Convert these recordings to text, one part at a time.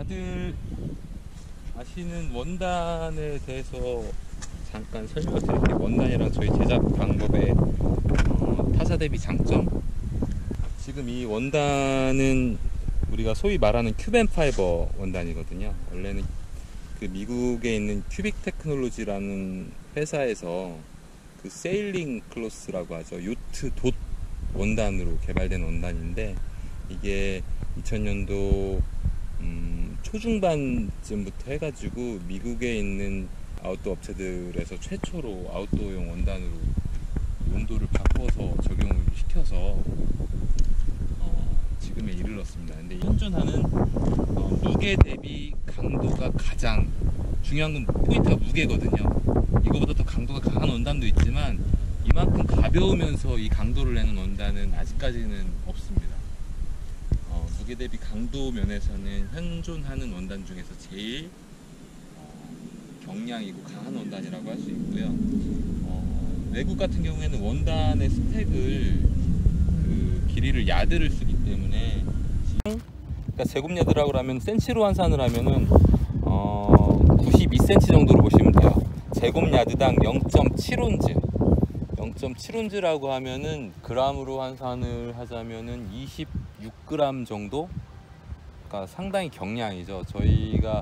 다들 아시는 원단에 대해서 잠깐 설명을 드릴게요. 원단이랑 저희 제작 방법의 타사 대비 장점. 지금 이 원단은 우리가 소위 말하는 큐벤 파이버 원단이거든요. 원래는 그 미국에 있는 큐빅 테크놀로지라는 회사에서 그 세일링 클로스라고 하죠. 요트 돛 원단으로 개발된 원단인데, 이게 2000년도 초중반쯤부터 해가지고 미국에 있는 아웃도어 업체들에서 최초로 아웃도어용 원단으로 용도를 바꿔서 적용을 시켜서 지금에 이르렀습니다. 근데 현존하는 무게 대비 강도가 가장 중요한 건 포인트가 무게거든요. 이거보다 더 강도가 강한 원단도 있지만 이만큼 가벼우면서 이 강도를 내는 원단은 아직까지는 없습니다. 무게 대비 강도 면에서는 현존하는 원단 중에서 제일 경량이고 강한 원단이라고 할 수 있고요. 외국 같은 경우에는 원단의 스펙을 그 길이를 야드를 쓰기 때문에, 그러니까 제곱 야드라고 하면 센치로 환산을 하면은 92cm 정도로 보시면 돼요. 제곱 야드당 0.7온즈 0.7온즈라고 하면은 그람으로 환산을 하자면은 26g 정도? 그러니까 상당히 경량이죠. 저희가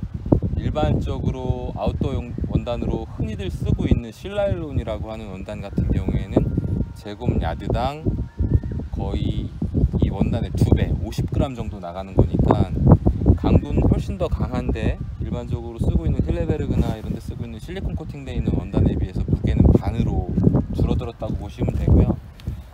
일반적으로 아웃도어 원단으로 흔히들 쓰고 있는 실라일론이라고 하는 원단 같은 경우에는 제곱 야드당 거의 이 원단의 2배, 50g 정도 나가는 거니까 강도는 훨씬 더 강한데, 일반적으로 쓰고 있는 힐레베르그나 이런 데 쓰고 있는 실리콘 코팅되어 있는 원단에 비해서 무게는 반으로 줄어들었다고 보시면 되고요.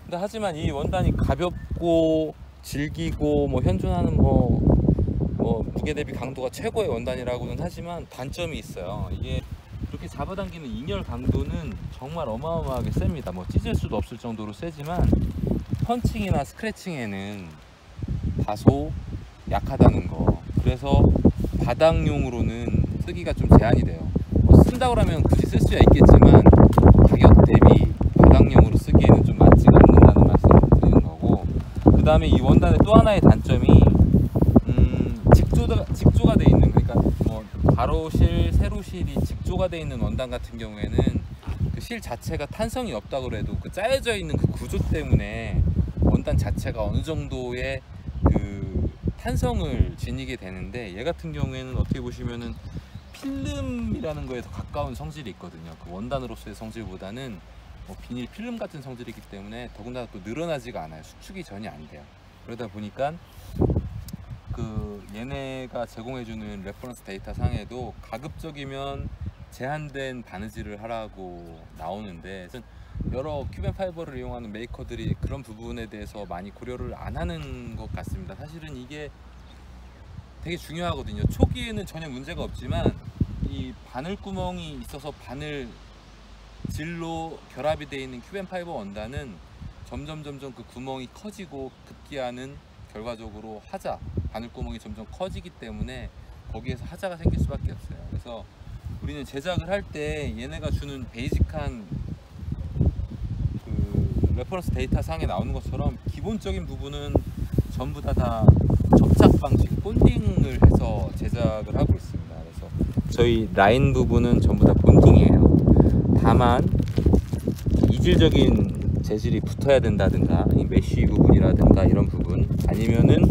근데 하지만 이 원단이 가볍고 질기고 현존하는 무게 대비 강도가 최고의 원단이라고는 하지만 단점이 있어요. 이게 그렇게 잡아당기는 인열 강도는 정말 어마어마하게 셉니다. 찢을 수도 없을 정도로 세지만 펀칭이나 스크래칭에는 다소 약하다는 거. 그래서 바닥용으로는 쓰기가 좀 제한이 돼요. 쓴다고 하면 굳이 쓸 수야 있겠지만 가격 대비 바닥용으로 쓰기에는 좀 맞지가 않는다는 말씀을 드리는 거고, 그 다음에 이 원단의 또 하나의 단점이 직조가 돼 있는, 그러니까 가로실, 세로실이 직조가 돼 있는 원단 같은 경우에는 그 실 자체가 탄성이 없다고 해도 그 짜여져 있는 그 구조 때문에 원단 자체가 어느 정도의 그 탄성을 지니게 되는데, 얘 같은 경우에는 어떻게 보시면은 필름이라는 거에 더 가까운 성질이 있거든요. 그 원단으로서의 성질보다는 비닐 필름 같은 성질이기 때문에 더군다나 또 늘어나지가 않아요. 수축이 전혀 안 돼요. 그러다 보니까 얘네가 제공해주는 레퍼런스 데이터 상에도 가급적이면 제한된 바느질을 하라고 나오는데, 여러 큐벤 파이버를 이용하는 메이커들이 그런 부분에 대해서 많이 고려를 안 하는 것 같습니다. 사실은 이게 되게 중요하거든요. 초기에는 전혀 문제가 없지만 이 바늘 구멍이 있어서 바늘 질로 결합이 되어 있는 큐벤 파이버 원단은 점점 그 구멍이 커지고 급기야는 결과적으로 바늘 구멍이 점점 커지기 때문에 거기에서 하자가 생길 수밖에 없어요. 그래서 우리는 제작을 할 때 얘네가 주는 베이직한 그 레퍼런스 데이터 상에 나오는 것처럼 기본적인 부분은 전부 다 접착 방식, 본딩을 해서 제작을 하고 있습니다. 그래서 저희 라인 부분은 전부 다 본딩이에요. 다만 이질적인 재질이 붙어야 된다든가, 이 메쉬 부분이라든가 이런 부분, 아니면은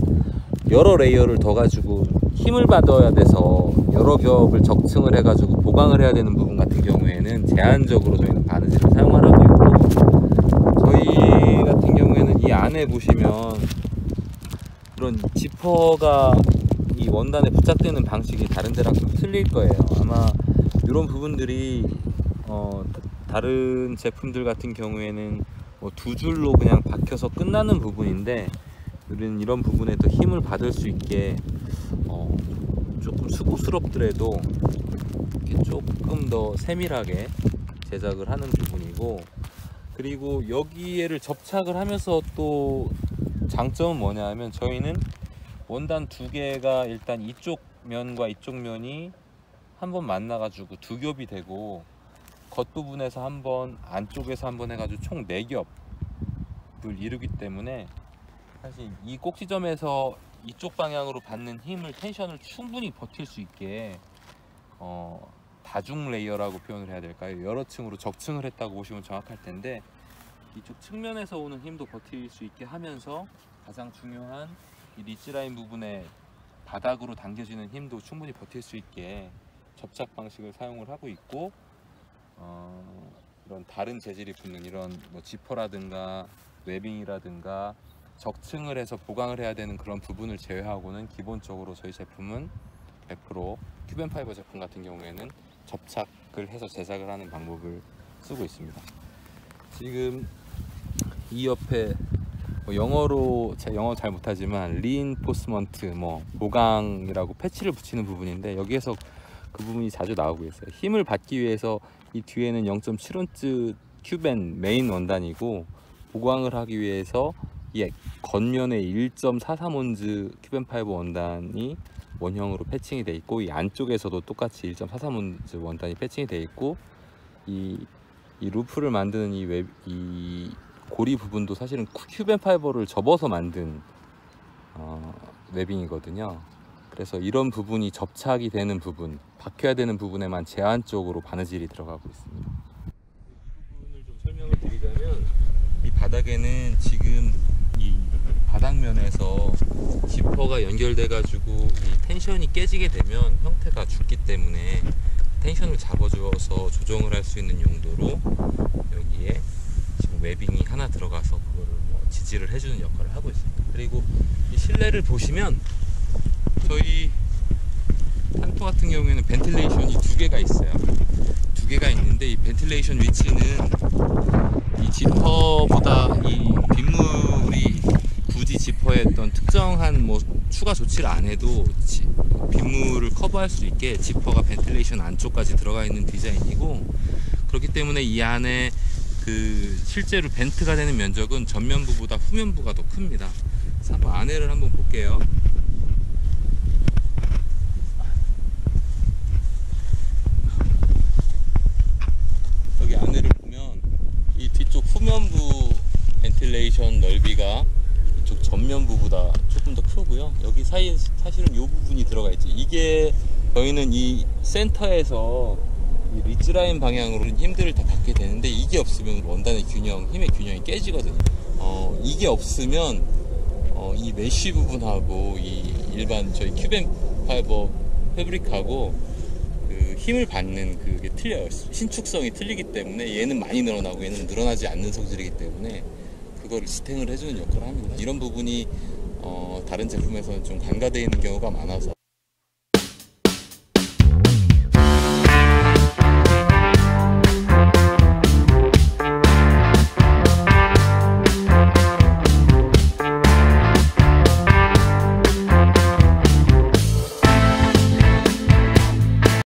여러 레이어를 더 가지고 힘을 받아야 돼서 여러 겹을 적층을 해가지고 보강을 해야 되는 부분 같은 경우에는 제한적으로 저희는 바느질을 사용하고 있고, 저희 같은 경우에는 이 안에 보시면 그런 지퍼가 이 원단에 부착되는 방식이 다른 데랑 좀 틀릴 거예요. 아마 이런 부분들이 다른 제품들 같은 경우에는 두 줄로 그냥 박혀서 끝나는 부분인데, 우리는 이런 부분에 더 힘을 받을 수 있게 조금 수고스럽더라도 이렇게 조금 더 세밀하게 제작을 하는 부분이고, 그리고 여기에를 접착을 하면서 또 장점은 뭐냐 하면, 저희는 원단 두 개가 일단 이쪽 면과 이쪽 면이 한번 만나 가지고 두 겹이 되고, 겉부분에서 한번, 안쪽에서 한번 해가지고 총 4겹을 이루기 때문에 사실 이 꼭 지점에서 이쪽 방향으로 받는 힘을 텐션을 충분히 버틸 수 있게 다중 레이어라고 표현을 해야 될까요? 여러 층으로 적층을 했다고 보시면 정확할 텐데 이쪽 측면에서 오는 힘도 버틸 수 있게 하면서 가장 중요한 이 리지 라인 부분에 바닥으로 당겨지는 힘도 충분히 버틸 수 있게 접착 방식을 사용을 하고 있고 이런 다른 재질이 붙는 이런 뭐 지퍼라든가 웨빙이라든가 적층을 해서 보강을 해야 되는 그런 부분을 제외하고는 기본적으로 저희 제품은 100% 큐벤파이버 제품 같은 경우에는 접착을 해서 제작을 하는 방법을 쓰고 있습니다. 지금 이 옆에 영어로 영어 잘 못하지만 리인포스먼트 보강이라고 패치를 붙이는 부분인데 여기에서 그 부분이 자주 나오고 있어요. 힘을 받기 위해서 이 뒤에는 0.7온츠 큐벤 메인 원단이고 보강을 하기 위해서 이 겉면에 1.43온즈 큐벤 파이버 원단이 원형으로 패칭이 되어 있고 이 안쪽에서도 똑같이 1.43온즈 원단이 패칭이 되어 있고 이 루프를 만드는 이 고리 부분도 사실은 큐벤 파이버를 접어서 만든 웨빙이거든요. 그래서 이런 부분이 접착이 되는 부분, 박혀야 되는 부분에만 제한적으로 바느질이 들어가고 있습니다. 이 부분을 좀 설명을 드리자면 이 바닥에는 지금 이 바닥면에서 지퍼가 연결돼 가지고 이 텐션이 깨지게 되면 형태가 죽기 때문에 텐션을 잡아주어서 조정을 할 수 있는 용도로 여기에 지금 웨빙이 하나 들어가서 그거를 지지를 해주는 역할을 하고 있습니다. 그리고 이 실내를 보시면 저희 탄토 같은 경우에는 벤틸레이션이 두 개가 있어요. 두 개가 있는데 이 벤틸레이션 위치는 이 지퍼보다 이 빗물이 굳이 지퍼에 어떤 특정한 추가 조치를 안 해도 빗물을 커버할 수 있게 지퍼가 벤틸레이션 안쪽까지 들어가 있는 디자인이고 그렇기 때문에 이 안에 실제로 벤트가 되는 면적은 전면부보다 후면부가 더 큽니다. 그래서 한번 안에를 한번 볼게요. 여기 안에를 보면 이 뒤쪽 후면부 벤틸레이션 넓이가 이쪽 전면부보다 조금 더 크고요. 여기 사이에 사실은 이 부분이 들어가 있죠. 이게 저희는 이 센터에서 이 리지라인 방향으로 힘들을 다 받게 되는데 이게 없으면 원단의 균형, 힘의 균형이 깨지거든요. 이게 없으면 이 메쉬 부분하고 이 일반 저희 큐벤 파이버 패브릭하고 힘을 받는 그게 틀려요. 신축성이 틀리기 때문에 얘는 많이 늘어나고 얘는 늘어나지 않는 성질이기 때문에 그걸 스탱을 해주는 역할을 합니다. 이런 부분이 다른 제품에서는 좀 간과되어 있는 경우가 많아서